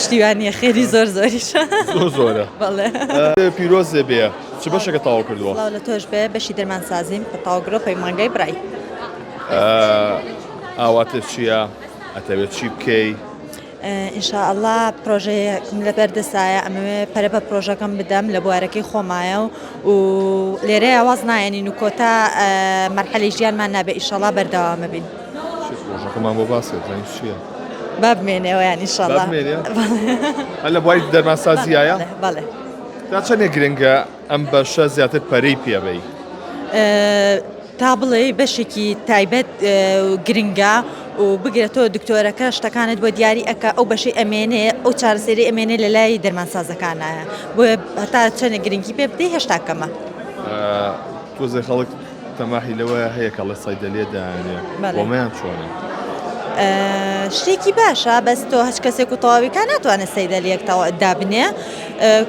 پشتیوانی خێری زۆر زۆریش زۆرە پیرۆزێ بێ چ بەشێکە تاوا کردووە؟ وڵاو لە تۆش بێ بەشی دەرمانسازیم بە تاواگرۆ پەیمانگای برای ئاواتە چییە؟ ئەتەوێت چی بکەی؟ ئینشاءالله پرۆژەیەکم لە بەردەسایە ئەمەوێ پەرە بە پرۆژەکەم بدەم لە بوارەکەی خۆمایە و لێرەی ئاواز نایەنین و کۆتا مەرحەلەی ژیانمان نابێ ئینشاءالله بەردەوامە بین. پرۆژەکەمان بۆ باسێت زانین چییە؟ با بمێنەوە یان ئینشاءالله. هەر لە بواری دەرمانسازیایە؟ بەڵێ. تا چەندێ گرنگە ئەم بەشە زیاتر پەرەی پێبەی؟ تا بڵێ بەشێکی تایبەت گرنگە و بگرێتەوە دکتۆرەکە شتەکانت بۆ دیاری ئەکا ئەو بەشەی ئەمێنێ ئەو چارەسەری ئەمێنێ لە لای دەرمانسازەکانایە بۆ هەتا چەندە گرنگی پێ بدەی هێشتا کەمە. تۆزێ خەڵک تەماحی لەوە هەیە کە لە سەیدەلێ دایانێ بۆمەیان چۆنە؟ شتێکی باشە بەس تۆ هەچ کەسێک و تەواویکان ناتوانێت سەیدەلێک دابنێ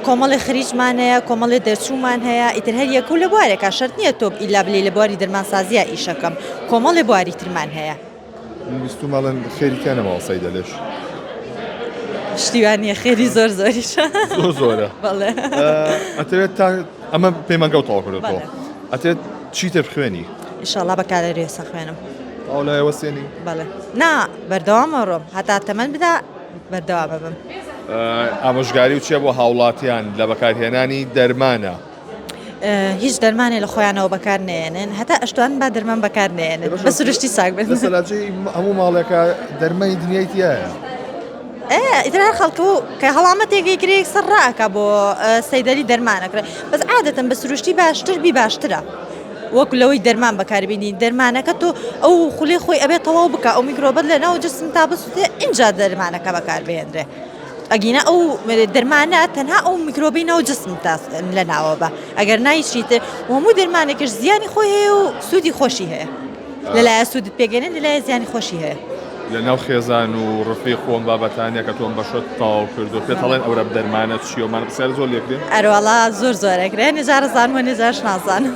کۆمەڵی خریجمان هەیە کۆمەڵی دەرچوومان هەیە ئیتر هەر یەک و لە بوارێکە شەرت نییە تۆ ئیلا بلێ لە بواری دەرمانسازیە ئیشەکەم کۆمەڵی بواری ترمان هەیە. بیست و ماڵن خێریکانە ماڵ سەیدەلێش پشتیوانی خێری زۆر زۆریش زۆرە ئەتەوێت تا ئەمە پەیمانگە و تەواو کردێتەوە ئەتەوێت چیتر بخوێنی؟ ئینشاءالله بەکارەرێسە خوێنم. ئەوڵایەوە سێنی؟ بەڵێ نا بەردەوامە ڕۆم هەتا تەمەەن بدا بەردەوامە بم. ئامۆژگاری و چیە بۆ هاوڵاتیان لە بەکارهێنانی دەرمانە؟ هیچ دەرمانێ لە خۆیانەوە بەکار نێنن هەتا ئەشتوان با دەرمان بەکار نێنن بە سروشتی ساک بن. سەلاجەی هەموو ماڵێکە دەرمانی دنیای تایە. ئیتر هەر خەڵکە و کە هەڵامەتێکی گرێک سەر ڕاکە بۆ سەیدەری دەرمانەکرێت بەس عادەتەن بە سروشتی باشتر بی باشترە. وەکو لەوەی دەرمان بەکاربیێنی دەرمانەکە تۆ ئەو خولی خۆی ئەبێت تەواو بکە ئەو میکرۆبەت لە ناو جسم تا بسووتێ اینجا دەرمانەکە بەکاربێنرێ ئەگینە ئەو دەرمانە تەنها ئەو میکرۆبی ناو جسم لە ناوە بە ئەگەر نایچیتر هەموو دەرمانێکش زیانی خۆی هەیە و سوودی خۆشی هەیە لەلایە سوودت پێگەێنن لەلایە زیانی خۆشی هەیە. لە ناو خێزان و ڕفی خۆم بابەتانە کە تۆم بەشت تاو کردو پێ هەڵێن ئەوە دەرمانە چیۆمان پرسیار زۆر لێکرێن؟ ئەروەڵا زۆر زۆرەکرێن نێجارە زانوە نێجارش نازانم.